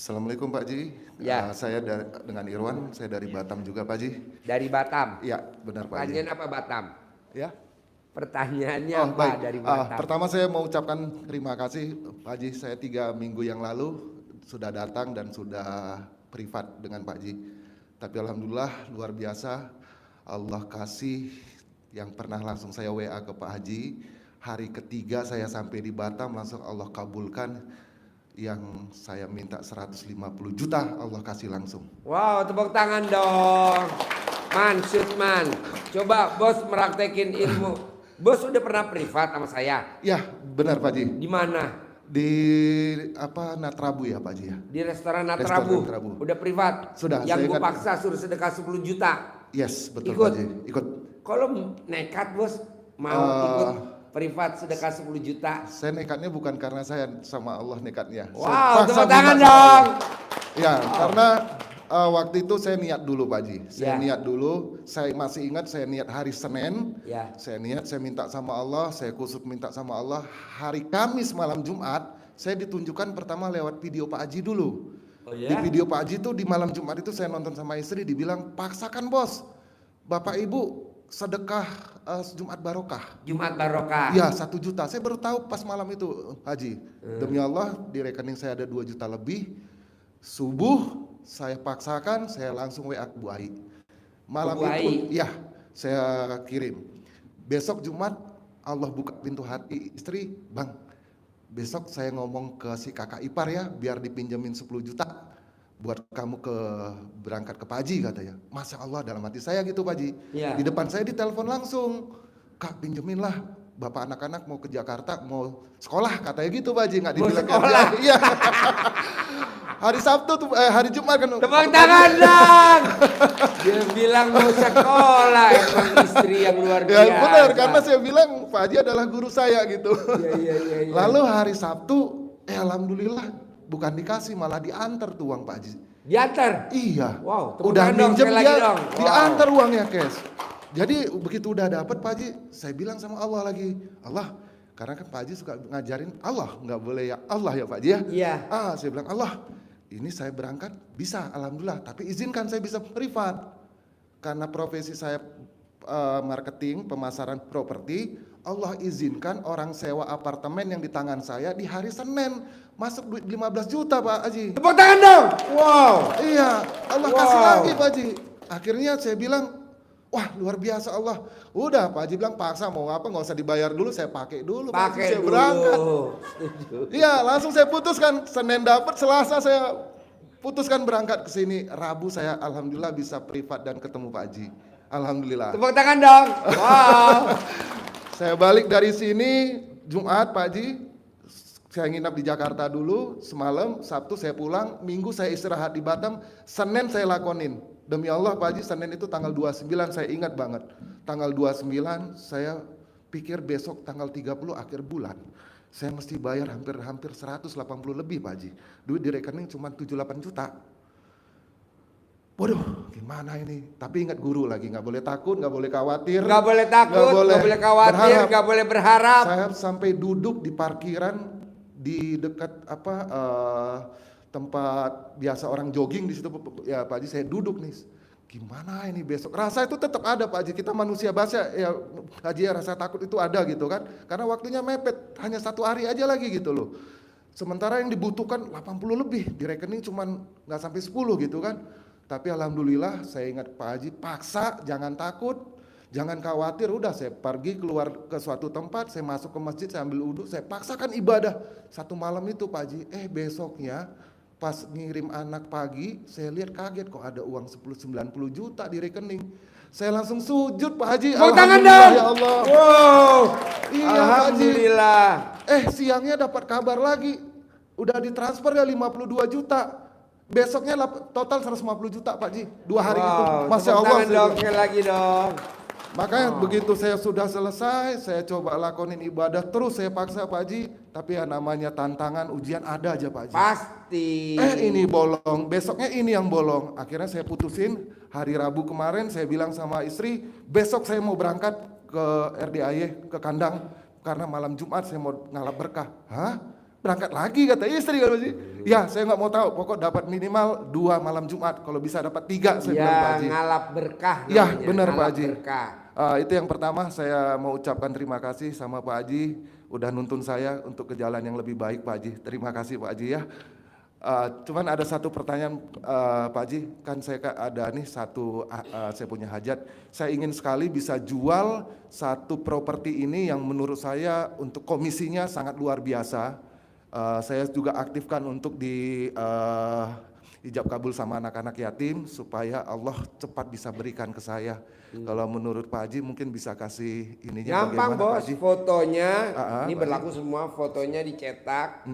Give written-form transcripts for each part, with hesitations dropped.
Assalamualaikum Pak Ji. Ya, Dengan Irwan, saya dari Batam juga Pak Ji. dari Batam. Iya, benar Pak Ji. Pertanyaan apa Batam? Ya. Pertanyaannya Oh apa baik. dari Batam? Pertama saya mau ucapkan terima kasih Pak Ji. Saya 3 minggu yang lalu sudah datang dan sudah privat dengan Pak Ji. Tapi alhamdulillah luar biasa. Allah kasih yang pernah langsung saya WA ke Pak Haji. Hari ketiga saya sampai di Batam langsung Allah kabulkan. Yang saya minta 150 juta Allah kasih langsung. Wow, tepuk tangan dong. Man, shoot man. Coba bos meraktekin ilmu. Bos udah pernah privat sama saya? Ya benar Pak Ji. Di mana? Di Natrabu ya Pak Ji ya. Di restoran Natrabu. Natrabu. Udah privat? Sudah. Yang gue paksa suruh sedekah 10 juta. Yes betul Ikut. Pak Ji. Ikut. Kalau nekat bos mau ikut privat sedekah 10 juta. Saya nekatnya bukan karena saya sama Allah nekatnya. Wow, tepuk tangan dong. Ya, karena waktu itu saya niat dulu Pak Ji. Saya Ya. niat dulu, saya masih ingat saya niat hari Senin. Ya. Saya niat, saya minta sama Allah, saya kusuk minta sama Allah. Hari Kamis malam Jumat, saya ditunjukkan pertama lewat video Pak Haji dulu. Oh ya? Di video Pak Haji itu di malam Jumat itu saya nonton sama istri, dibilang paksakan bos, Bapak Ibu sedekah Jumat Barokah. Jumat Barokah. Ya 1 juta. Saya baru tahu pas malam itu Haji. Demi Allah di rekening saya ada 2 juta lebih. Subuh saya paksakan, saya langsung WA ke Bu Ai. Malam Bu Ai. itu ya saya kirim. Besok Jumat Allah buka pintu hati istri, Bang. Besok saya ngomong ke si kakak ipar ya, biar dipinjemin 10 juta buat kamu berangkat ke Pak Haji katanya. Masya Allah dalam hati saya gitu Pak Haji. Ya. Di depan saya ditelepon langsung, Kak pinjemin lah, bapak anak-anak mau ke Jakarta mau sekolah katanya gitu Pak Haji, nggak dibilang kerja. Iya. Hari Sabtu tuh, hari Jumat kan. Tepuk tangan dong. Dia bilang mau sekolah, emang istri yang luar biasa. Ya benar, karena saya bilang Pak Haji adalah guru saya gitu. Iya. Lalu hari Sabtu, alhamdulillah bukan dikasih malah diantar tuh uang Pak Haji. Diantar? Iya. Wow, tepuk Udah tangan dong, minjem sekali lagi dia, dong. diantar uangnya cash. Jadi begitu udah dapat Pak Haji, saya bilang sama Allah lagi, Allah, karena kan Pak Haji suka ngajarin Allah, nggak boleh ya Allah ya Pak Haji ya. Iya. Saya bilang Allah, ini saya berangkat bisa, alhamdulillah, tapi izinkan saya bisa privat. Karena profesi saya marketing, pemasaran properti, Allah izinkan orang sewa apartemen yang di tangan saya di hari Senin masuk duit 15 juta Pak Haji. Tepuk tangan dong. Wow. Iya, Allah kasih lagi Pak Haji. Akhirnya saya bilang, wah luar biasa Allah. Udah Pak Haji bilang paksa mau apa nggak usah dibayar dulu, saya pakai dulu. Pakai saya dulu. berangkat. Setuju. Iya, langsung saya putuskan. Senin dapat, Selasa saya putuskan berangkat ke sini. Rabu saya alhamdulillah bisa privat dan ketemu Pak Haji. Alhamdulillah. Tepuk tangan dong. Wow. Saya balik dari sini Jumat Pak Haji. Saya nginap di Jakarta dulu semalam, Sabtu saya pulang, Minggu saya istirahat di Batam, Senin saya lakonin. Demi Allah Pak Haji, Senin itu tanggal 29 saya ingat banget. Tanggal 29 saya pikir besok tanggal 30 akhir bulan. Saya mesti bayar hampir 180 lebih Pak Haji. Duit di rekening cuma 78 juta. Waduh, gimana ini? Tapi ingat guru lagi, nggak boleh takut, nggak boleh khawatir. Nggak boleh takut, nggak boleh khawatir, nggak boleh berharap. Saya sampai duduk di parkiran di dekat tempat biasa orang jogging di situ ya Pak Haji, saya duduk nih. Gimana ini besok? Rasa itu tetap ada Pak Haji, kita manusia biasa ya Haji ya, rasa takut itu ada gitu kan. Karena waktunya mepet, hanya 1 hari aja lagi gitu loh. Sementara yang dibutuhkan 80 lebih, di rekening cuman nggak sampai 10 gitu kan. Tapi alhamdulillah saya ingat Pak Haji, paksa, jangan takut, jangan khawatir. Udah saya pergi keluar ke suatu tempat, saya masuk ke masjid, saya ambil wudhu, saya paksakan ibadah. 1 malam itu Pak Haji, besoknya pas ngirim anak pagi, saya lihat kaget kok ada uang 90 juta di rekening. Saya langsung sujud Pak Haji. Tepuk tangan dong. Ya Allah. Wow. Iya Alhamdulillah. Pak Haji. Siangnya dapat kabar lagi, udah ditransfer ya 52 juta. Besoknya total 150 juta Pak Haji. 2 hari itu. Masya Allah. Dong, sekali lagi dong. Makanya begitu saya sudah selesai, saya coba lakonin ibadah terus, saya paksa Pak Haji. Tapi ya namanya tantangan, ujian ada aja Pak Haji. Pasti. Ini bolong, besoknya ini yang bolong. Akhirnya saya putusin, hari Rabu kemarin saya bilang sama istri, besok saya mau berangkat ke RDAY, ke kandang. Karena malam Jumat saya mau ngalap berkah. Hah? berangkat lagi kata istri kan Pak Haji. Ya saya nggak mau tahu, pokok dapat minimal 2 malam Jumat, kalau bisa dapat 3 saya bilang Pak Ya Haji. ngalap berkah Ya namanya, benar Pak ngalap Haji. berkah. Itu yang pertama, saya mau ucapkan terima kasih sama Pak Haji udah nuntun saya untuk ke jalan yang lebih baik Pak Haji. Terima kasih Pak Haji ya. Cuman ada satu pertanyaan Pak Haji, kan saya ada nih saya punya hajat. Saya ingin sekali bisa jual satu properti ini yang menurut saya untuk komisinya sangat luar biasa. Saya juga aktifkan untuk di ijab kabul sama anak-anak yatim supaya Allah cepat bisa berikan ke saya. Kalau menurut Pak Haji mungkin bisa kasih ininya Gampang bagaimana Pak bos, Haji? fotonya ini Pak berlaku semua, fotonya dicetak.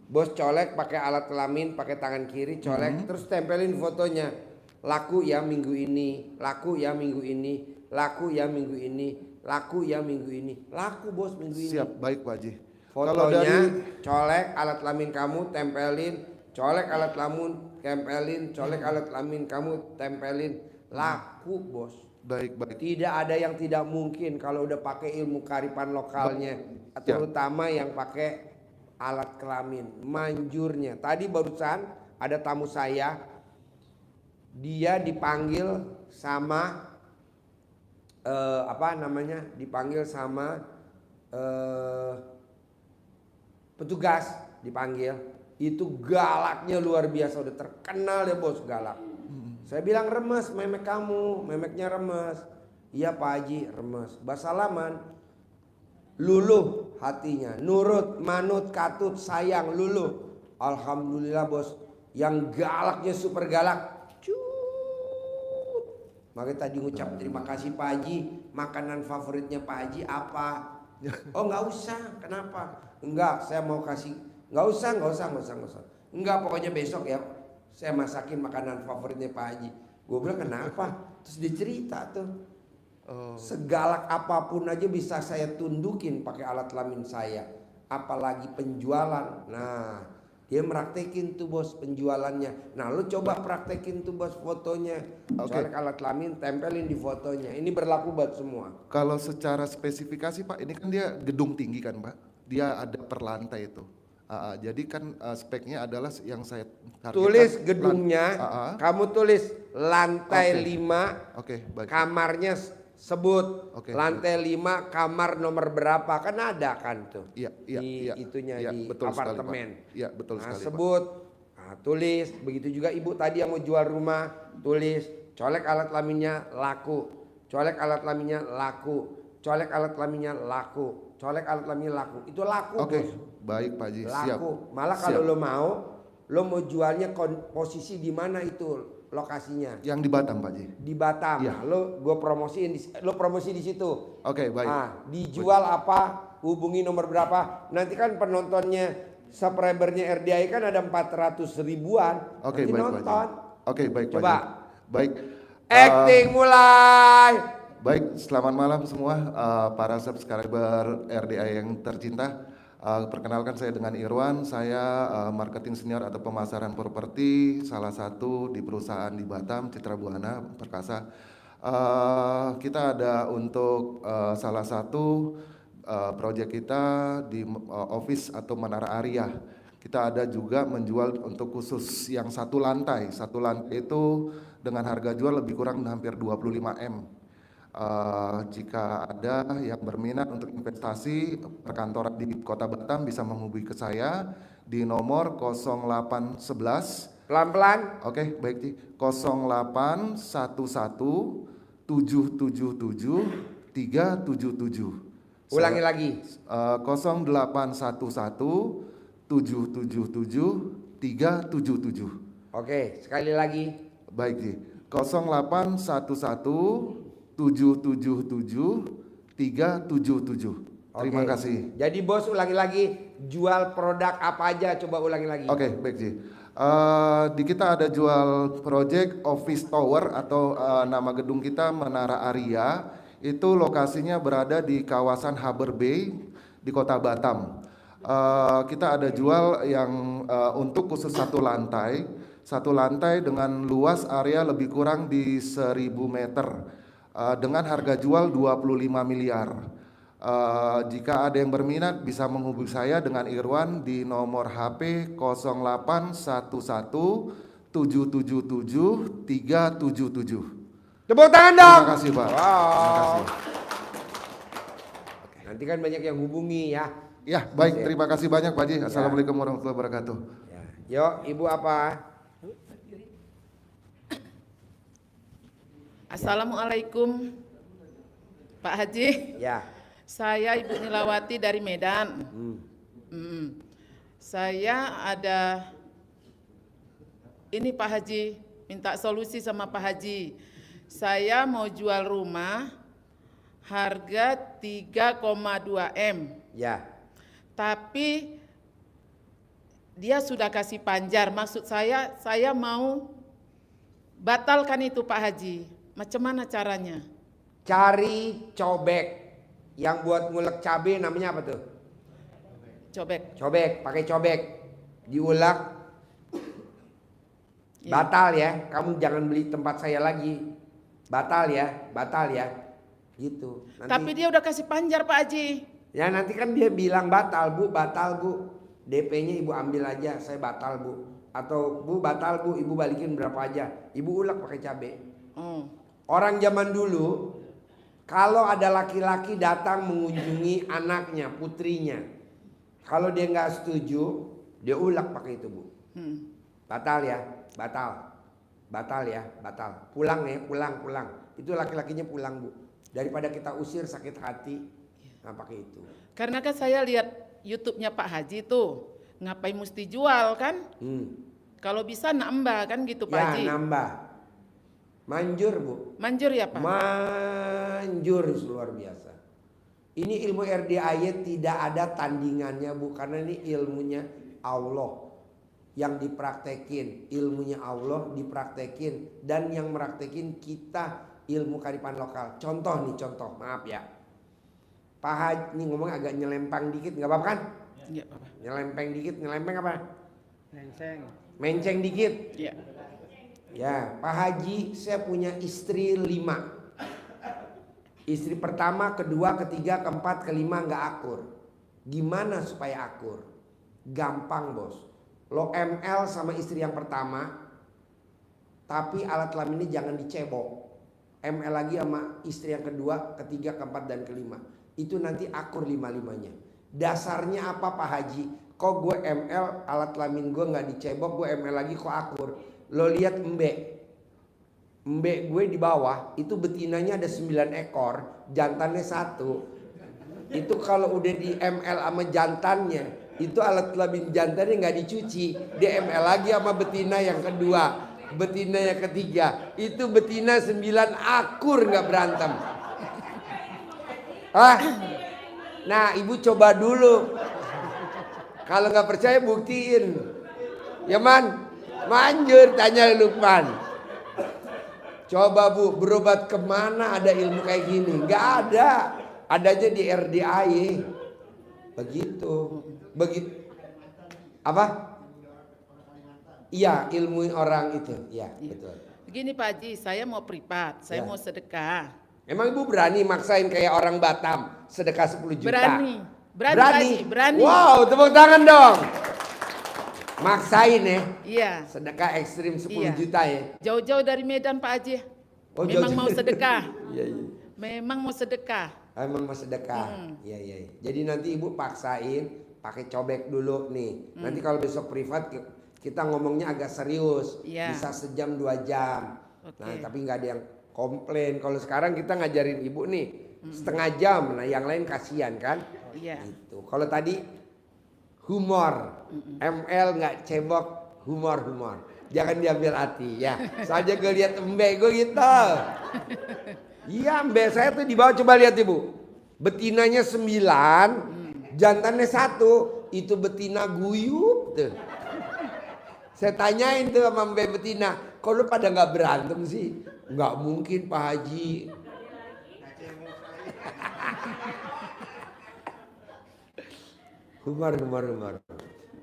Bos colek pakai alat kelamin, pakai tangan kiri colek, terus tempelin fotonya. Laku ya minggu ini, laku ya minggu ini, laku ya minggu ini, laku ya minggu ini, laku bos minggu ini. Siap, baik Pak Haji. Fotonya colek alat kelamin kamu, tempelin, colek alat kelamin, tempelin, colek alat kelamin kamu, tempelin, laku bos. Baik. Tidak ada yang tidak mungkin kalau udah pakai ilmu kearifan lokalnya, terutama yang pakai alat kelamin, manjurnya. Tadi barusan ada tamu saya, dia dipanggil sama dipanggil sama petugas, dipanggil. Itu galaknya luar biasa, udah terkenal ya bos, galak. Saya bilang remes memek kamu, memeknya remes. Iya Pak Haji remes. Basalaman, luluh hatinya, nurut, manut, katut, sayang, luluh. Alhamdulillah bos, yang galaknya super galak. Cut. Makanya tadi ngucap terima kasih Pak Haji, makanan favoritnya Pak Haji apa? Oh nggak usah, kenapa? Enggak, saya mau kasih. Nggak usah. Enggak, pokoknya besok ya. Saya masakin makanan favoritnya Pak Haji. Gue bilang kenapa? Terus dia cerita tuh. Segalak apapun aja bisa saya tundukin pakai alat kelamin saya. Apalagi penjualan. Nah, dia meraktekin tuh bos penjualannya. Nah, lu coba praktekin tuh bos fotonya. Soalnya alat kelamin tempelin di fotonya. Ini berlaku buat semua. Kalau secara spesifikasi Pak, ini kan dia gedung tinggi kan Pak? Dia ada per lantai itu. Jadi kan speknya adalah yang saya targetkan. Tulis gedungnya, kamu tulis lantai 5, baik. kamarnya sebut lantai 5 kamar nomor berapa, kan ada kan tuh itunya di betul apartemen. Iya betul Nah, sekali sebut, tulis. Begitu juga ibu tadi yang mau jual rumah, tulis colek alat kelaminnya laku, colek alat kelaminnya laku, colek alat kelaminnya laku, colek alat kelaminnya laku. Itu laku bos. Baik Pak Haji, laku. siap. Malah kalau lo mau jualnya posisi di mana itu lokasinya? Yang di Batam Pak Haji. Di Batam. Ya. Nah, lo promosi di situ. Baik. Nah, dijual apa? Hubungi nomor berapa? Nanti kan penontonnya, subscribernya RDI kan ada 400 ribuan. Nanti baik nonton. Baik Coba. Pak Haji. Baik. Acting mulai. Baik, selamat malam semua para subscriber RDI yang tercinta. Perkenalkan saya dengan Irwan, saya marketing senior atau pemasaran properti salah satu di perusahaan di Batam, Citra Buana Perkasa. Kita ada untuk salah satu proyek kita di office atau Menara Aria. Kita ada juga menjual untuk khusus yang satu lantai itu dengan harga jual lebih kurang hampir 25 M. Jika ada yang berminat untuk investasi perkantoran di Kota Batam bisa menghubungi ke saya di nomor 0811 Pelan-pelan. baik Ci. 0811 777 377. Ulangi lagi. 0811 777 377. Sekali lagi. Baik Ci. 0811 777 377. Terima kasih. Jadi bos ulangi lagi, jual produk apa aja, coba ulangi lagi. Baik Ji. Di kita ada jual project office tower atau nama gedung kita Menara Aria. Itu lokasinya berada di kawasan Harbour Bay di Kota Batam. Kita ada jual yang untuk khusus satu lantai dengan luas area lebih kurang di 1000 meter. Dengan harga jual 25 miliar. Jika ada yang berminat bisa menghubungi saya dengan Irwan di nomor HP 0811 777 377. Tepuk tangan dong. Terima kasih Pak. Wow. Terima kasih. Nanti kan banyak yang hubungi ya. Ya baik, terima kasih banyak Pak Haji. Assalamualaikum warahmatullahi wabarakatuh. Ya. Yuk, Ibu apa? Assalamualaikum Pak Haji. Ya. Saya Ibu Nilawati dari Medan. Saya ada ini Pak Haji, minta solusi sama Pak Haji. Saya mau jual rumah harga 3,2 M. Ya. Tapi dia sudah kasih panjar. Maksud saya mau batalkan itu Pak Haji. Macam mana caranya? Cari cobek yang buat ngulek cabai, namanya apa tuh? Cobek. Cobek, pakai cobek. Diulek. Ya. Batal ya, kamu jangan beli tempat saya lagi. Batal ya. Gitu. Nanti, Tapi dia udah kasih panjar Pak Haji. ya nanti kan dia bilang batal bu. DP-nya ibu ambil aja, saya batal bu. Atau bu batal bu, ibu balikin berapa aja. Ibu ulek pakai cabai. Oh. Orang zaman dulu, kalau ada laki-laki datang mengunjungi anaknya, putrinya, kalau dia nggak setuju, dia ulek pakai itu bu. Batal ya, batal ya. Pulang ya, pulang. Itu laki-lakinya pulang bu. Daripada kita usir sakit hati, nah pakai itu. Karena kan saya lihat YouTube-nya Pak Haji tuh, ngapain mesti jual kan? Kalau bisa nambah kan gitu Pak Haji. Ya nambah. Manjur bu. Manjur ya Pak? Manjur luar biasa. Ini ilmu RDAY tidak ada tandingannya bu. Karena ini ilmunya Allah. Yang dipraktekin. Ilmunya Allah dipraktekin. Dan yang meraktekin kita ilmu kearifan lokal. Contoh. Maaf ya. Pak Haji ini ngomong agak nyelempang dikit. Gak apa-apa kan? Iya Pak. Nyelempeng apa? Menceng dikit. Iya. Ya, Pak Haji, saya punya istri 5. Istri pertama, kedua, ketiga, keempat, kelima nggak akur. Gimana supaya akur? Gampang bos. Lo ML sama istri yang pertama, tapi alat kelaminnya jangan dicebok. ML lagi sama istri yang kedua, ketiga, keempat, dan kelima. Itu nanti akur 5-5-nya. Dasarnya apa Pak Haji? Kok gue ML, alat kelamin gue nggak dicebok, gue ML lagi kok akur? Lo lihat embek gue di bawah itu betinanya ada 9 ekor, jantannya 1. Itu kalau udah di ML sama jantannya, itu alat kelamin jantannya nggak dicuci, dia ML lagi sama betina yang kedua, betina yang ketiga. Itu betina 9 akur nggak berantem. Nah ibu coba dulu. Kalau nggak percaya buktiin. Ya man. Manjur, tanya Lukman. Coba bu, berobat kemana ada ilmu kayak gini? Nggak ada. Adanya di RDAY. Begitu. Apa? Iya, ilmu orang itu. Iya, betul. Begini Pak Haji, saya mau privat, saya mau sedekah. Emang ibu berani maksain kayak orang Batam sedekah 10 juta? Berani Pak Haji, berani. Wow, tepuk tangan dong. Maksain ya? Iya. Sedekah ekstrim 10 juta ya? Jauh-jauh dari Medan Pak Haji. Oh, Memang jauh-jauh. mau sedekah. Iya. Memang mau sedekah. Emang mau sedekah. Iya. Jadi nanti ibu paksain pakai cobek dulu nih. Nanti kalau besok privat kita ngomongnya agak serius. Iya. Bisa sejam 2 jam. Oke. Nah tapi nggak ada yang komplain. Kalau sekarang kita ngajarin ibu nih setengah jam. Nah yang lain kasihan kan? Iya. Gitu. Kalau tadi humor, ML nggak cebok, humor. Jangan diambil hati ya. Saja gue lihat embek gue gitu. Iya embek saya tuh di bawah, coba lihat ibu. Betinanya 9, jantannya 1. Itu betina guyup tuh. Saya tanyain tuh sama mbak betina, kok lu pada nggak berantem sih? Nggak mungkin Pak Haji. Humor.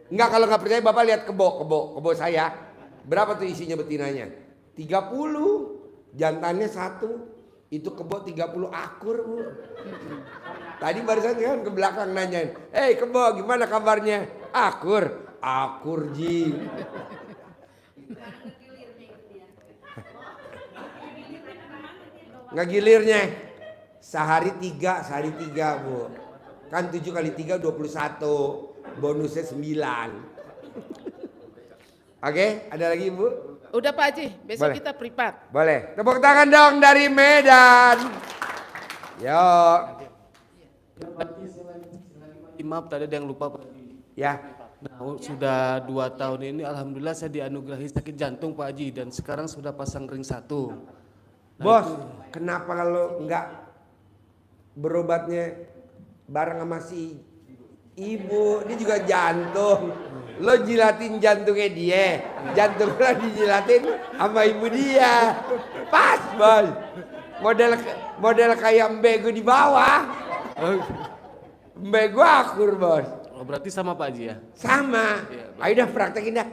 Enggak, kalau nggak percaya Bapak lihat kebo saya. Berapa tuh isinya betinanya? 30. Jantannya 1. Itu kebo 30 akur Bu. Tadi barusan kan ke belakang nanyain, kebo gimana kabarnya? Akur Ji. Ngegilirnya sehari tiga Bu. Kan 7 kali 3 21, bonusnya 9. Oke, ada lagi Bu? Udah Pak Haji, besok Boleh. kita privat. Boleh. Tepuk tangan dong dari Medan. Yo. Maaf tadi ada yang lupa Pak. Ya. Nah, sudah 2 tahun ini alhamdulillah saya dianugerahi sakit jantung Pak Haji dan sekarang sudah pasang ring 1. Nah, Bos, kenapa kalau nggak berobatnya bareng sama si ibu? Dia juga jantung. Lo jilatin jantungnya dia, jantung lo dijilatin sama ibu dia. Pas bos. Model kayak mbego di bawah. Mbego akur bos. Oh, berarti sama Pak Haji ya? Sama. Iya, Ayo dah praktekin dah.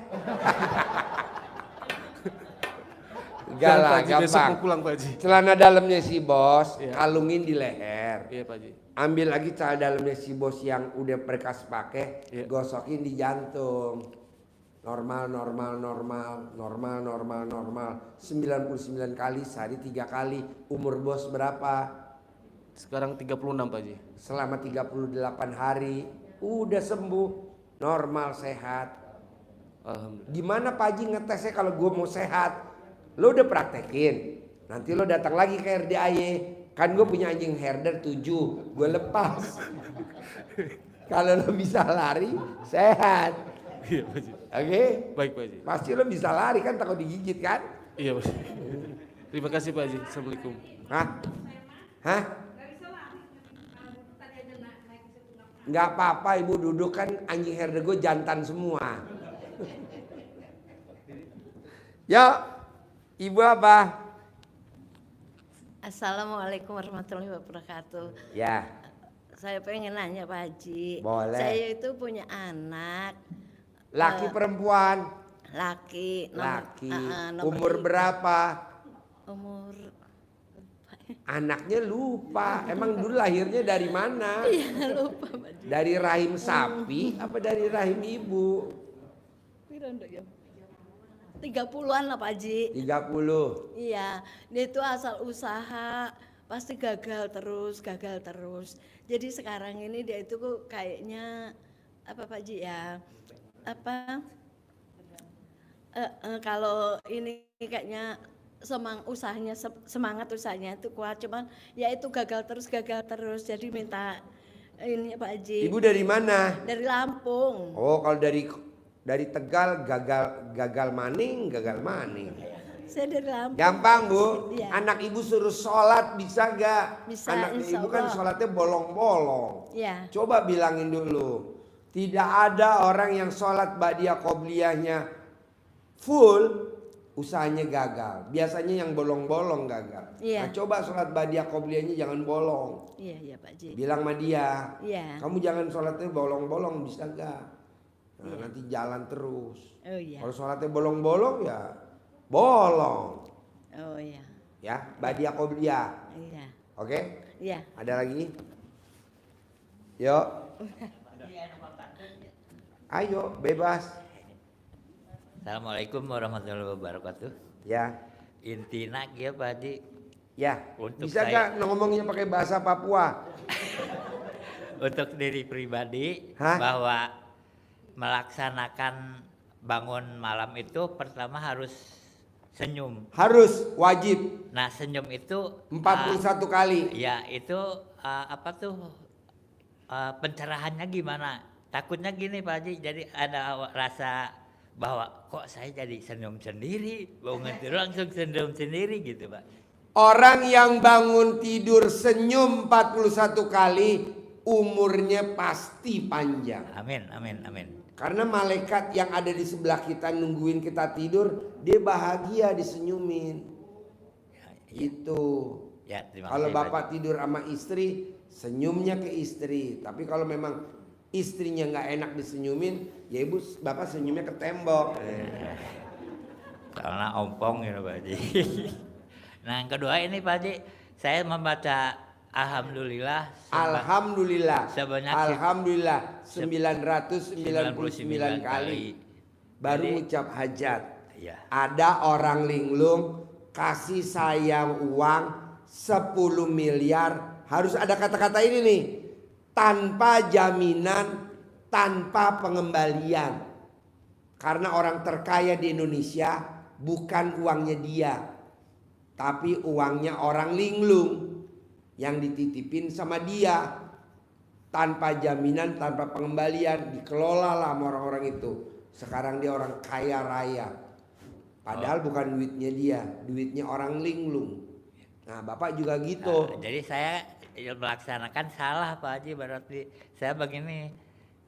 Enggak Jangan, lah, Pak Haji, besok gampang. mau pulang Pak Haji. Celana dalamnya si bos, Iya. kalungin di leher. Iya Pak Haji. Ambil lagi celana dalamnya si bos yang udah bekas pakai, Iya. gosokin di jantung. Normal. 99 kali sehari 3 kali. Umur bos berapa? Sekarang 36 Pak Haji. Selama 38 hari udah sembuh, normal sehat. Alhamdulillah. Gimana Pak Haji ngetesnya kalau gue mau sehat? Lo udah praktekin. Nanti lo datang lagi ke RDAY. Kan gue punya anjing herder 7, gue lepas. Kalau lo bisa lari, sehat. Iya Pak Haji. Oke? Baik Pak Haji. Pasti lo bisa lari kan, takut digigit kan? Iya Pak Haji. Terima kasih Pak Haji. Assalamualaikum. Hah? Nggak apa-apa ibu duduk, kan anjing herder gue jantan semua. Ya, ibu apa? Assalamualaikum warahmatullahi wabarakatuh. Ya, Saya pengen nanya Pak Haji. Boleh. Saya itu punya anak laki perempuan? laki. Laki. nomor Umur 3. berapa? Umur Anaknya lupa. Emang dulu lahirnya dari mana? Iya lupa Pak Haji. Dari rahim sapi apa dari rahim ibu? 30-an lah Pak Haji. 30. Iya, dia itu asal usaha pasti gagal terus. Jadi sekarang ini dia itu kok kayaknya apa Pak Haji ya? Kalau ini kayaknya semangat usahanya itu kuat, cuman ya itu gagal terus. Jadi minta ini Pak Haji. Ibu dari mana? Dari Lampung. Oh, kalau dari Tegal gagal maning. Saya dari Lampung. Gampang Bu. Iya. Anak ibu suruh sholat bisa gak? Bisa, Anak insya ibu kan Allah. sholatnya bolong-bolong. Iya. Coba bilangin dulu. Tidak ada orang yang sholat ba'diyah qobliyahnya full, usahanya gagal. Biasanya yang bolong-bolong gagal. Iya. Nah, coba sholat ba'diyah qobliyahnya jangan bolong. Iya Pak Haji. Bilang sama dia, Iya. kamu jangan sholatnya bolong-bolong, bisa gak? Nah, nanti jalan terus. Oh iya. Kalau sholatnya bolong-bolong ya bolong. Oh iya. Ya, ba'diyah qobliyah. Iya. Oke? Iya. Ada lagi? Yuk. Ayo, bebas. Assalamualaikum warahmatullahi wabarakatuh. Ya. Intina ya Pak Haji. Ya. Untuk Bisa saya- gak ngomongnya pakai bahasa Papua? Untuk diri pribadi Hah? bahwa melaksanakan bangun malam itu pertama harus senyum. Harus, wajib. Nah senyum itu 41 kali. ya itu apa tuh pencerahannya gimana? Takutnya gini Pak Haji, jadi ada rasa bahwa kok saya jadi senyum sendiri, bangun tidur langsung senyum sendiri gitu Pak. Orang yang bangun tidur senyum 41 kali, umurnya pasti panjang. Amin, amin, amin. Karena malaikat yang ada di sebelah kita nungguin kita tidur, dia bahagia disenyumin. Itu. Ya, terima Kalau kasih, Pak bapak tidur sama istri, senyumnya ke istri. Tapi kalau memang istrinya nggak enak disenyumin, ya ibu bapak senyumnya ke tembok. Soalnya ompong ya Pak Haji. Nah yang kedua ini Pak Haji, saya membaca alhamdulillah Alhamdulillah. sebanyak Alhamdulillah 999 kali. Baru Jadi- ucap hajat. Iya. Ada orang linglung kasih saya uang 10 miliar. Harus ada kata-kata ini nih. Tanpa jaminan, tanpa pengembalian. Karena orang terkaya di Indonesia bukan uangnya dia, tapi uangnya orang linglung yang dititipin sama dia. Tanpa jaminan, tanpa pengembalian, dikelola lah sama orang-orang itu. Sekarang dia orang kaya raya. Padahal bukan duitnya dia, duitnya orang linglung. Nah, Bapak juga gitu. Nah, jadi saya melaksanakan salah Pak Haji, berarti saya begini,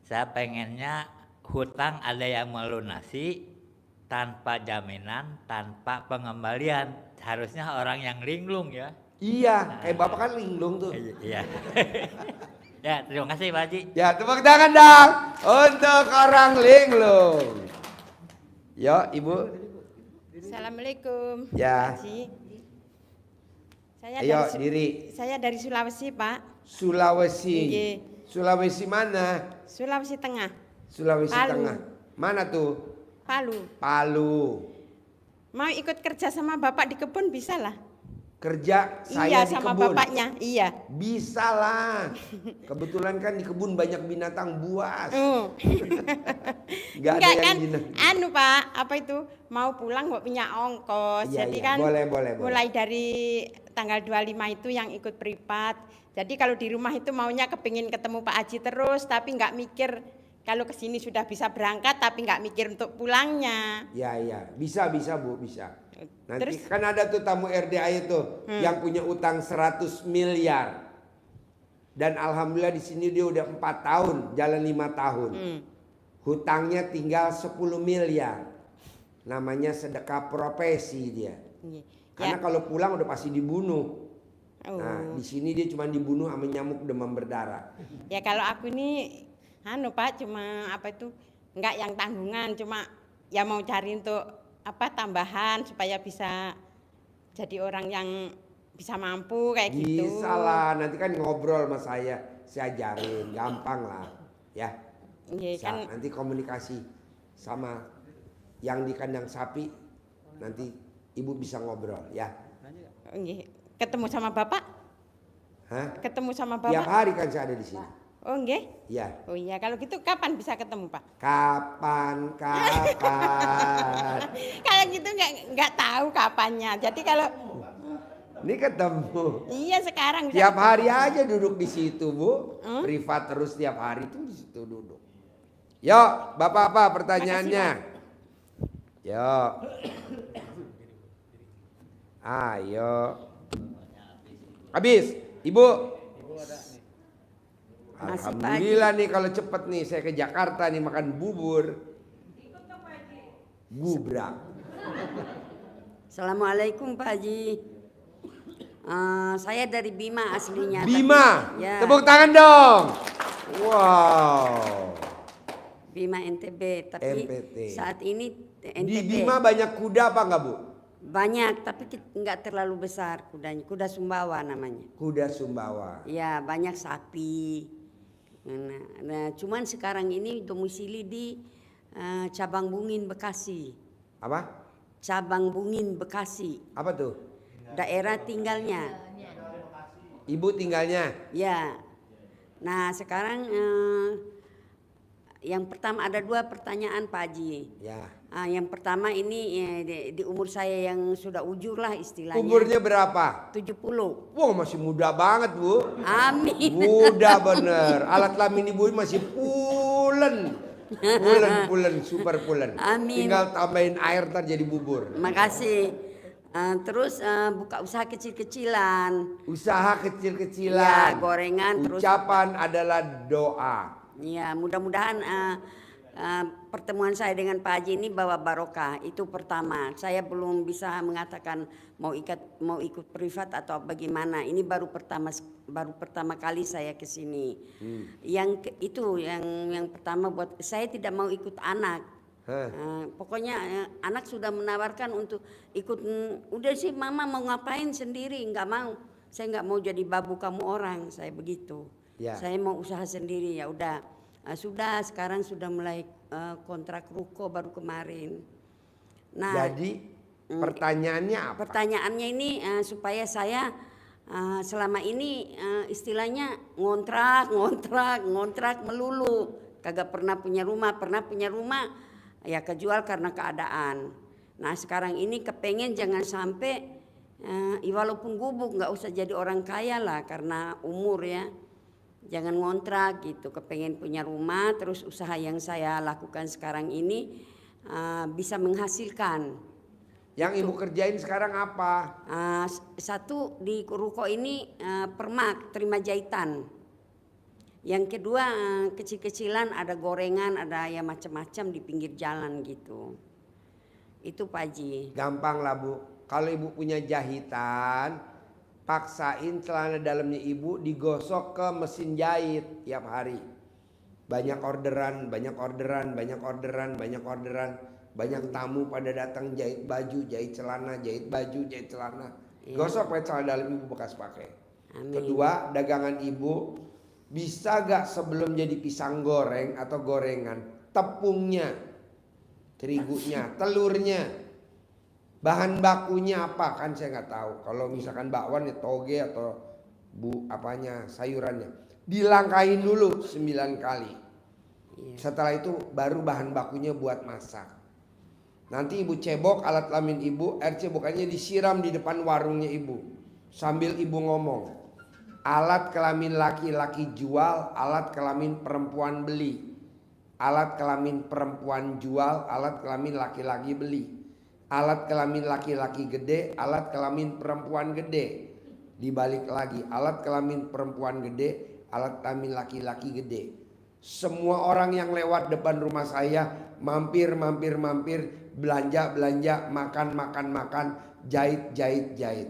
saya pengennya hutang ada yang melunasi tanpa jaminan, tanpa pengembalian. Harusnya orang yang linglung ya. Iya, kayak Bapak kan linglung tuh. Iya. Ya, terima kasih Pak Haji. Ya, tepuk tangan dong untuk orang linglung. Yo, Ibu. Assalamualaikum. Ya. Pak Haji. Ayo diri. Saya dari Sulawesi, Pak. Sulawesi. Iya. Sulawesi mana? Sulawesi Tengah, Sulawesi Palu. Tengah. Mana tuh? Palu. Palu. Mau ikut kerja sama Bapak di kebun bisa lah. Kerja saya Iya, di sama kebun. bapaknya. Iya. Bisa lah. Kebetulan kan di kebun banyak binatang buas. Oh. Gak ada Enggak yang kan? binatang. Anu, Pak, apa itu? Mau pulang nggak punya ongkos. Iya, Jadi iya. kan Boleh. mulai dari tanggal 25 itu yang ikut privat. Jadi kalau di rumah itu maunya kepingin ketemu Pak Haji terus, tapi nggak mikir kalau kesini sudah bisa berangkat, tapi nggak mikir untuk pulangnya. Iya. Bisa Bu, bisa. Nanti Terus? kan ada tuh tamu RDA itu yang punya utang 100 miliar. Dan alhamdulillah di sini dia udah 4 tahun, jalan 5 tahun. Hutangnya tinggal 10 miliar. Namanya sedekah profesi dia. Iya. Karena Ya. kalau pulang udah pasti dibunuh. Oh. Nah, di sini dia cuma dibunuh sama nyamuk demam berdarah. Ya kalau aku ini anu Pak, cuma apa itu enggak yang tanggungan, cuma ya mau cari untuk apa tambahan supaya bisa jadi orang yang bisa mampu kayak gitu. Bisa lah, nanti kan ngobrol sama saya ajarin, gampang lah, ya. Iya Bisa, kan. nanti komunikasi sama yang di kandang sapi, nanti ibu bisa ngobrol, ya. Nggih. Ketemu sama Bapak? Hah? Ketemu sama Tiap Bapak? hari kan saya ada di sini. Oh nggih. Ya. Oh iya, kalau gitu kapan bisa ketemu Pak? Kapan? Kalau gitu nggak tahu kapannya. Jadi kalau Ini ketemu. iya sekarang bisa Tiap ketemu. hari aja duduk di situ, Bu. Privat terus tiap hari tuh di situ duduk. Yuk, Bapak apa pertanyaannya? Yuk. Ayo. Habis, Ibu. Alhamdulillah nih kalau cepet nih saya ke Jakarta nih makan bubur. Gubrak. Assalamualaikum Pak Haji. Saya dari Bima aslinya. Bima, Ya. tepuk tangan dong. Wow. Bima NTB, tapi NPT. saat ini Di NTB Bima banyak kuda apa enggak, Bu? banyak, tapi nggak terlalu besar kudanya. Kuda Sumbawa namanya. Kuda Sumbawa. Ya banyak sapi. Nah, cuman sekarang ini domisili di Cabang Bungin Bekasi. Apa? Cabang Bungin Bekasi. Apa tuh? Daerah tinggalnya. Ibu tinggalnya. Ya. Nah sekarang yang pertama ada 2 pertanyaan Pak Haji. Ya. Yang pertama ini di umur saya yang sudah ujur lah istilahnya. Umurnya berapa? 70. Wah, masih muda banget, Bu. Amin. Muda bener. Alat kelamin ibu masih pulen. Pulen, super pulen. Amin. Tinggal tambahin air ntar jadi bubur. Makasih. Terus buka usaha kecil-kecilan. Usaha kecil-kecilan. Ya, gorengan terus. Ucapan adalah doa. Ya, mudah-mudahan pertemuan saya dengan Pak Haji ini bawa barokah. Itu pertama. Saya belum bisa mengatakan mau ikut privat atau bagaimana. Ini baru pertama kali saya ke sini. Yang pertama buat saya tidak mau ikut anak. Pokoknya anak sudah menawarkan untuk ikut. Udah sih mama mau ngapain sendiri, nggak mau. saya nggak mau jadi babu kamu orang, saya begitu. Ya. Saya mau usaha sendiri, ya udah. Sudah sekarang sudah mulai kontrak ruko baru kemarin. Nah, Jadi pertanyaannya apa? pertanyaannya ini supaya saya selama ini istilahnya ngontrak melulu, kagak pernah punya rumah ya kejual karena keadaan. Nah sekarang ini kepengen jangan sampai walaupun gubuk nggak usah jadi orang kaya lah karena umur ya, jangan ngontrak gitu, kepengen punya rumah terus usaha yang saya lakukan sekarang ini bisa menghasilkan. Yang ibu kerjain sekarang apa? Satu di ruko ini permak terima jahitan. Yang kedua kecil-kecilan ada gorengan, ada ya macam-macam di pinggir jalan gitu. Itu Pak Haji. Gampang lah Bu. Kalau ibu punya jahitan, paksain celana dalamnya ibu digosok ke mesin jahit tiap hari. Banyak orderan. Banyak tamu pada datang jahit baju, jahit celana, jahit baju, jahit celana. Gosok pakai celana dalam ibu bekas pakai. Amin. Kedua, dagangan ibu bisa gak sebelum jadi pisang goreng atau gorengan, tepungnya, terigunya, telurnya, bahan bakunya apa kan saya nggak tahu. Kalau misalkan bakwan ya toge atau sayurannya, dilangkahin dulu 9 kali. Setelah itu baru bahan bakunya buat masak. Nanti ibu cebok alat kelamin ibu, air cebokannya disiram di depan warungnya ibu. Sambil ibu ngomong, alat kelamin laki-laki jual, alat kelamin perempuan beli. Alat kelamin perempuan jual, alat kelamin laki-laki beli. Alat kelamin laki-laki gede, alat kelamin perempuan gede. Dibalik lagi, alat kelamin perempuan gede, alat kelamin laki-laki gede. Semua orang yang lewat depan rumah saya mampir, belanja, makan, jahit.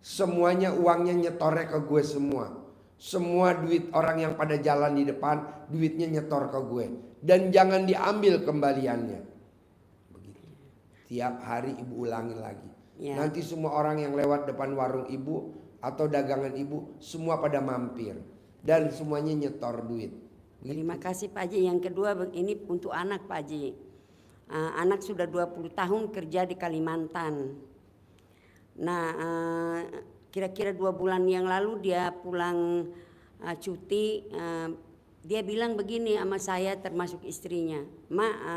Semuanya uangnya nyetornya ke gue semua. Semua duit orang yang pada jalan di depan, duitnya nyetor ke gue. Dan jangan diambil kembaliannya. Begitu. Tiap hari ibu ulangi lagi. Ya. Nanti semua orang yang lewat depan warung ibu atau dagangan ibu, semua pada mampir. Dan semuanya nyetor duit. Terima kasih Pak Haji. Yang kedua ini untuk anak Pak Haji. Anak sudah 20 tahun kerja di Kalimantan. Nah kira-kira 2 bulan yang lalu dia pulang cuti. Dia bilang begini sama saya termasuk istrinya.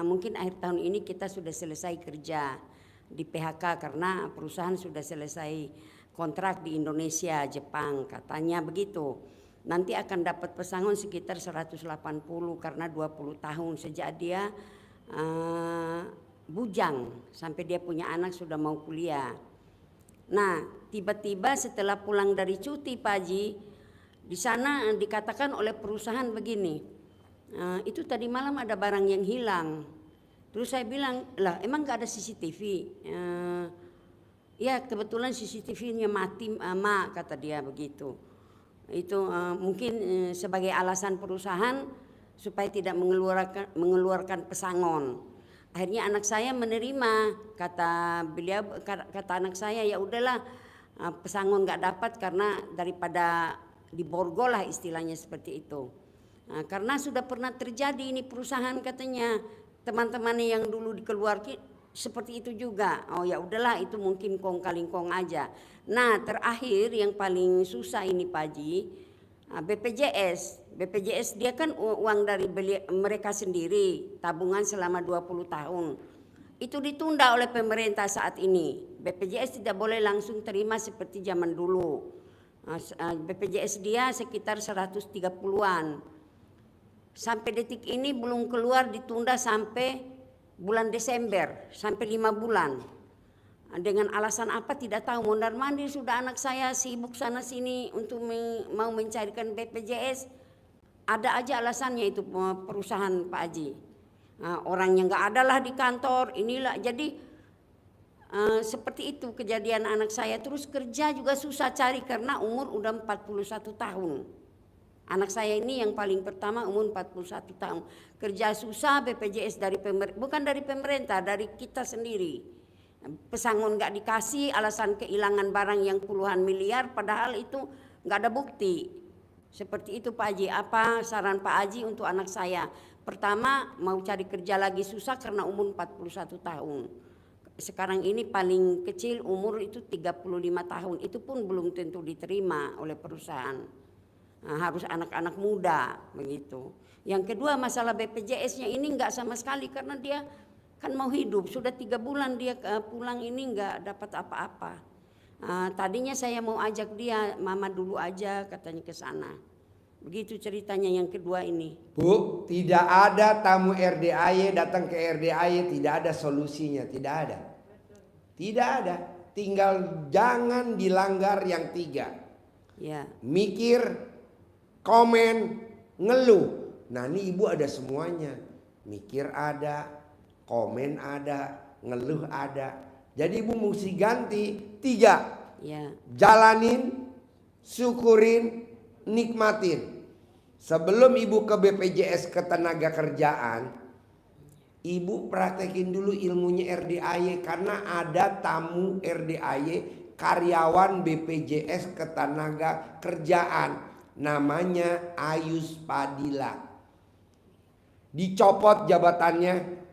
Mungkin akhir tahun ini kita sudah selesai kerja di PHK karena perusahaan sudah selesai kontrak di Indonesia, Jepang, katanya begitu. Nanti akan dapat pesangon sekitar 180 karena 20 tahun sejak dia bujang sampai dia punya anak sudah mau kuliah. Nah tiba-tiba setelah pulang dari cuti Pak Haji, di sana dikatakan oleh perusahaan begini, itu tadi malam ada barang yang hilang. Terus saya bilang, lah emang gak ada CCTV? Ya kebetulan CCTV-nya mati Mak, kata dia begitu. Itu mungkin sebagai alasan perusahaan supaya tidak mengeluarkan pesangon. Akhirnya anak saya menerima, kata anak saya, ya udahlah pesangon nggak dapat karena daripada diborgol lah istilahnya seperti itu. Karena sudah pernah terjadi ini perusahaan katanya teman-temannya yang dulu dikeluarkan seperti itu juga. Oh ya udahlah itu mungkin kong kaling kong aja. Nah terakhir yang paling susah ini Pak Haji, BPJS dia kan uang dari mereka sendiri, tabungan selama 20 tahun. Itu ditunda oleh pemerintah saat ini. BPJS tidak boleh langsung terima seperti zaman dulu. BPJS dia sekitar 130-an. Sampai detik ini belum keluar, ditunda sampai bulan Desember, sampai 5 bulan. Dengan alasan apa tidak tahu, mondar-mandir sudah anak saya sibuk sana sini untuk mau mencarikan BPJS. Ada aja alasannya itu perusahaan Pak Haji. Orangnya nggak ada lah di kantor, inilah jadi seperti itu kejadian anak saya. Terus kerja juga susah cari karena umur udah 41 tahun. Anak saya ini yang paling pertama umur 41 tahun. Kerja susah, BPJS dari bukan dari pemerintah, dari kita sendiri. Pesangon nggak dikasih, alasan kehilangan barang yang puluhan miliar, padahal itu nggak ada bukti. Seperti itu Pak Haji. Apa saran Pak Haji untuk anak saya? Pertama, mau cari kerja lagi susah karena umur 41 tahun. Sekarang ini paling kecil umur itu 35 tahun. Itu pun belum tentu diterima oleh perusahaan. Nah, harus anak-anak muda begitu. Yang kedua, masalah BPJS-nya ini nggak sama sekali karena dia kan mau hidup. Sudah 3 bulan dia pulang ini nggak dapat apa-apa. Tadinya saya mau ajak dia, mama dulu aja katanya ke sana. Begitu ceritanya yang kedua ini. Bu, tidak ada tamu RDAY datang ke RDAY tidak ada solusinya, tidak ada. Tidak ada. Tinggal jangan dilanggar yang 3. Ya. Mikir, komen, ngeluh. Nah, ini ibu ada semuanya. Mikir ada, komen ada, ngeluh ada. Jadi ibu mesti ganti 3. Ya. Jalanin, syukurin, nikmatin. Sebelum ibu ke BPJS Ketenagakerjaan, ibu praktekin dulu ilmunya RDAY karena ada tamu RDAY karyawan BPJS Ketenagakerjaan namanya Ayus Padilla. Dicopot jabatannya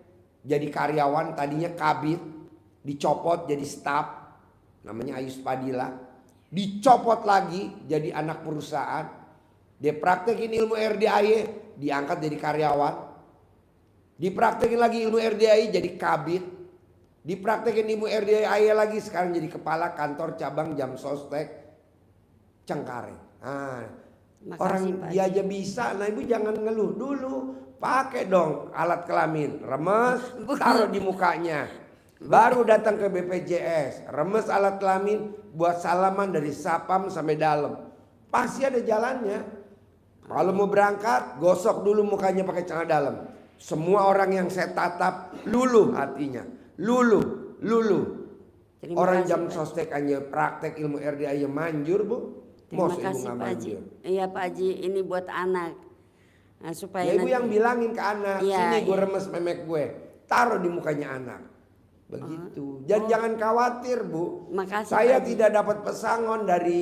jadi karyawan, tadinya kabid, dicopot jadi staf namanya Ayus Padilla. Dicopot lagi jadi anak perusahaan. Dia praktekin ilmu RDAY, diangkat jadi karyawan. Dipraktekin lagi ilmu RDAY jadi kabid. Dipraktekin ilmu RDAY lagi sekarang jadi kepala kantor cabang Jam Sostek Cengkareng. Nah, orang dia aja bisa. Nah, ibu jangan ngeluh dulu. Pakai dong alat kelamin, remes, taruh di mukanya. Baru datang ke BPJS, remes alat kelamin, buat salaman dari sapam sampai dalam. Pasti ada jalannya. Kalau mau berangkat, gosok dulu mukanya pakai celana dalam. Semua orang yang saya tatap luluh hatinya, luluh. Orang Jam Sostek aja praktek ilmu RDAY manjur, Bu. Terima kasih Pak Haji. Iya Pak Haji, ini buat anak. Nah, supaya ya, ibu nanti, yang bilangin ke anak, ya, sini gue ya. remes memek gue, taruh di mukanya anak. Begitu. Jangan khawatir, Bu. Makasih, Saya Pak Haji. tidak dapat pesangon dari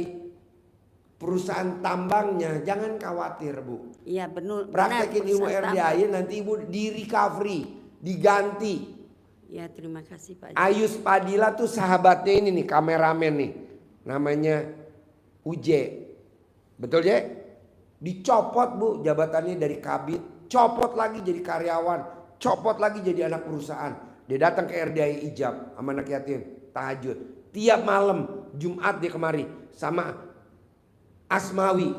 perusahaan tambangnya. Jangan khawatir, Bu. Iya benar. Praktekin ilmu RDAY, nanti ibu di recovery, diganti. Ya terima kasih Pak Haji. Ayus Padilla tuh sahabatnya ini nih, kameramen nih, namanya Uje. Betul ya? Dicopot, Bu, jabatannya dari kabid, copot lagi jadi karyawan, copot lagi jadi anak perusahaan. Dia datang ke RDAY Ijab sama anak yatim, tahajud. Tiap malam Jumat dia kemari sama Asmawi.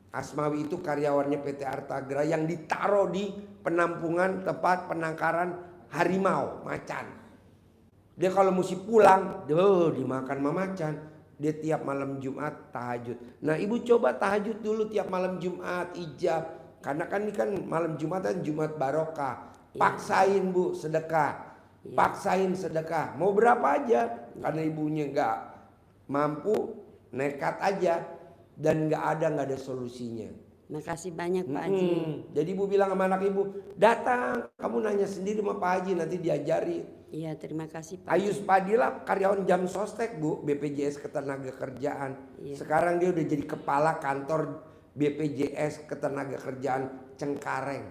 Asmawi itu karyawannya PT Artagra yang ditaruh di penampungan tempat penangkaran harimau macan. Dia kalau mesti pulang, dimakan sama macan. Dia tiap malam Jumat tahajud. Nah, ibu coba tahajud dulu tiap malam Jumat ijab. Karena kan ini kan malam Jumat kan Jumat barokah. Paksain, Bu, sedekah. Paksain sedekah. Mau berapa aja. Karena ibunya nggak mampu, nekat aja. Dan nggak ada solusinya. Makasih banyak Pak Haji. Jadi ibu bilang sama anak ibu, datang, kamu nanya sendiri sama Pak Haji, nanti diajari. Iya terima kasih Pak Ayus Padilla karyawan Jam Sostek, Bu, BPJS Ketenagakerjaan. Iya. Sekarang dia udah jadi kepala kantor BPJS Ketenagakerjaan Cengkareng.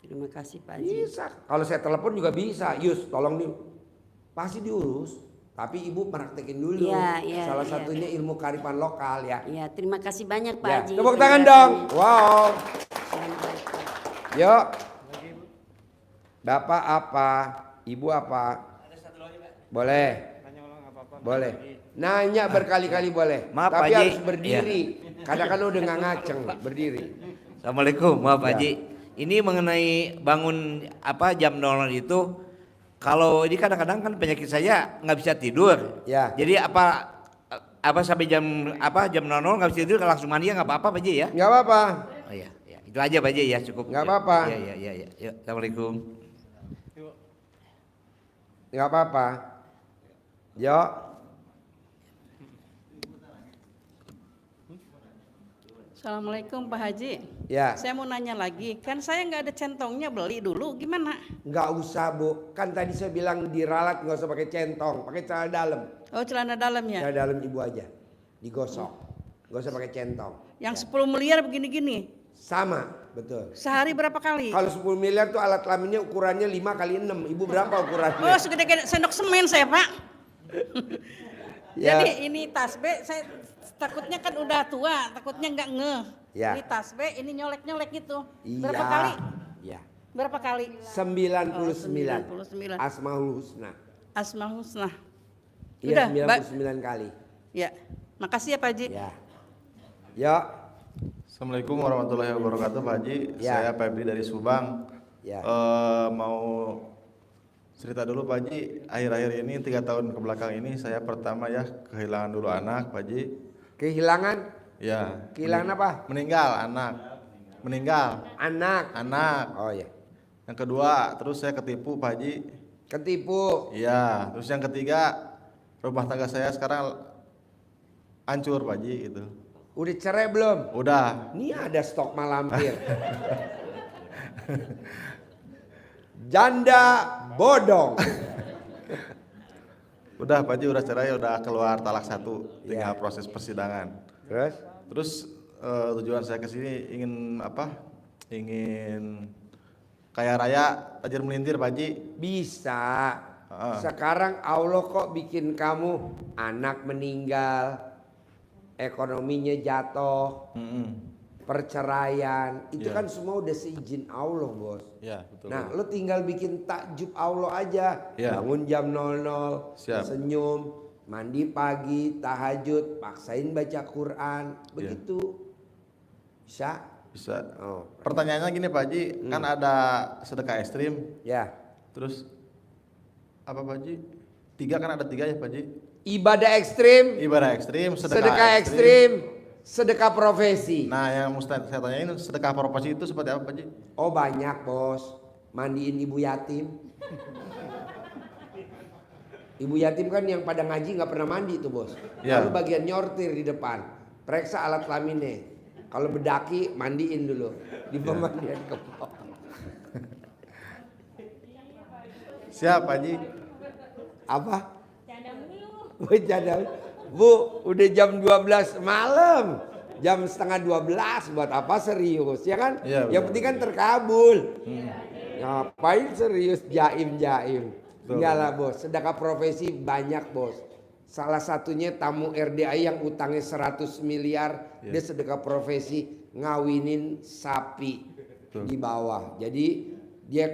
Terima kasih Pak Haji. Bisa. Kalau saya telepon juga bisa. Yus, tolong nih. Pasti diurus. Tapi ibu praktekin dulu. Iya, Salah iya. satu ilmu kearifan lokal ya. Iya terima kasih banyak Pak Ya. Haji. Tepuk tangan dong. Penjelasannya. Wow. Yang baik, Pak. Yuk. Bapak apa? Ibu apa? Boleh. Boleh. Nanya berkali-kali boleh. Maaf, tapi Pak Haji. harus berdiri. Kadang kan udah nggak ngaceng, berdiri. Assalamualaikum, maaf Pak Ya. Haji. Ini mengenai bangun jam 00 itu, kalau ini kadang-kadang kan penyakit saya nggak bisa tidur. Ya. Jadi apa sampai jam 00 nggak bisa tidur, langsung mandi nggak apa-apa Pak Haji ya? Nggak apa-apa. Oh iya, ya. Itu aja Pak Haji ya, cukup. Nggak apa-apa. Iya. Yuk, Assalamualaikum. Nggak apa-apa. Yuk. Assalamualaikum Pak Haji. Ya. Saya mau nanya lagi, kan saya nggak ada centongnya, beli dulu gimana? Nggak usah Bu, kan tadi saya bilang diralat nggak usah pakai centong, pakai celana dalam. Oh celana dalam ya? Celana dalam ibu aja, digosok, nggak usah pakai centong. Yang 10 miliar begini-gini? Sama, betul. Sehari berapa kali? Kalau 10 miliar tuh alat kelaminnya ukurannya 5 kali 6. Ibu berapa ukurannya? Oh segede sendok semen saya Pak. Ya. Jadi ini tasbih saya takutnya kan udah tua, takutnya nggak ngeh. Ya. Ini tasbih, ini nyolek-nyolek gitu. Iya. Berapa kali? Iya. Berapa kali? 99. 99. Asmaul Husna. Asmaul Husna. Iya, Udah, 99 kali. Ya. Makasih ya Pak Haji. Ya. Ya. Assalamualaikum warahmatullahi wabarakatuh Pak Haji. Ya. Saya Febri dari Subang. Ya. Mau cerita dulu Pak Haji. Akhir-akhir ini 3 tahun kebelakang ini saya pertama ya kehilangan dulu anak Pak Haji. Kehilangan? Ya. Kehilangan apa? Meninggal anak. Meninggal. Anak. Oh ya. Yang kedua terus saya ketipu Pak Haji. Ketipu. Iya. Terus yang ketiga rumah tangga saya sekarang hancur Pak Haji gitu. Udah cerai belum? Udah. Ini ada stok malampir. Janda bodong. Udah Pak Haji udah cerai, udah keluar talak 1, tinggal Ya. proses persidangan. Terus Tujuan saya ke sini ingin apa? Ingin kaya raya, tajir melintir Pak Haji. bisa. Sekarang Allah kok bikin kamu anak meninggal, ekonominya jatuh, perceraian, itu Ya. kan semua udah seizin Allah bos. Ya, betul. Nah lo tinggal bikin takjub Allah aja. Ya. Bangun jam 00, Siap. senyum, mandi pagi, tahajud, paksain baca Quran, begitu. Bisa? Bisa. Oh. Pertanyaannya gini Pak Haji, kan ada sedekah ekstrim. Ya. Terus apa Pak Haji? 3 kan ada 3 ya Pak Haji. Ibadah ekstrim, Ibadah ekstrim, sedekah ekstrim, sedekah profesi. Nah, yang mesti saya tanyain sedekah profesi itu seperti apa Pak Haji? Oh banyak bos, mandiin ibu yatim. Ibu yatim kan yang pada ngaji nggak pernah mandi tuh bos. Ya. Lalu bagian nyortir di depan, periksa alat kelaminnya. Kalau bedaki mandiin dulu di pemandian kepala. Siap Pak Haji. Apa? Bercanda. Bu, udah jam 12 malam. Jam setengah 12 buat apa serius ya kan? Iya, Yang betul. penting kan terkabul. Ngapain serius jaim-jaim? Enggak lah bos, sedekah profesi banyak bos. Salah satunya tamu RDI yang utangnya 100 miliar, dia sedekah profesi ngawinin sapi di bawah. Jadi dia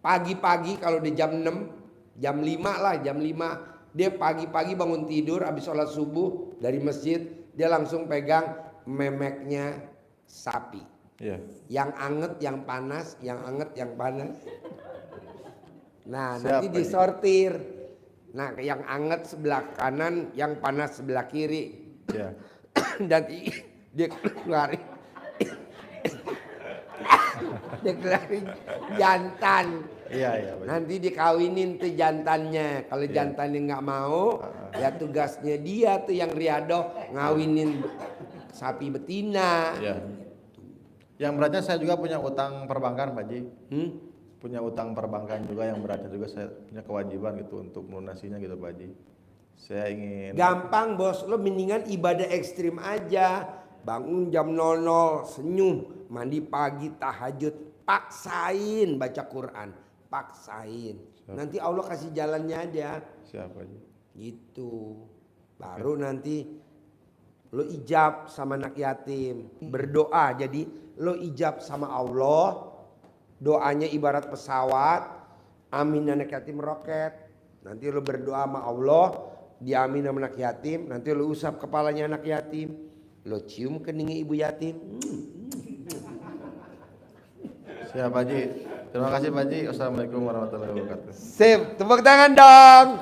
pagi-pagi kalau di jam 6, jam 5 lah, jam 5 dia pagi-pagi bangun tidur habis sholat subuh dari masjid, dia langsung pegang memeknya sapi. Iya. Yang anget, yang panas, yang anget, yang panas. Nah, Siap, nanti Pak Haji. disortir. Nah, yang anget sebelah kanan, yang panas sebelah kiri. Iya. Dan dia keluarin. Dia keluarin jantan. Iya, iya, Pak Haji. Nanti dikawinin tuh jantannya. Kalau jantannya nggak mau, ya tugasnya dia tuh yang riado ngawinin sapi betina. Iya. Yang beratnya saya juga punya utang perbankan Pak Haji. Punya utang perbankan juga yang beratnya juga saya punya kewajiban gitu untuk melunasinya gitu Pak Haji. Saya ingin Gampang bos, lo mendingan ibadah ekstrim aja. Bangun jam 00, senyum, mandi pagi, tahajud, paksain baca Quran, paksain. Nanti Allah kasih jalannya aja. Siapa Haji? Gitu. Baru nanti lo ijab sama anak yatim, berdoa. Jadi lo ijab sama Allah. Doanya ibarat pesawat, amin anak yatim roket. Nanti lo berdoa sama Allah, diamin sama anak yatim. Nanti lo usap kepalanya anak yatim, lo cium keningnya ibu yatim. Siap Pak Haji. Terima kasih Pak Haji. Wassalamualaikum warahmatullahi wabarakatuh. Sip, tepuk tangan dong.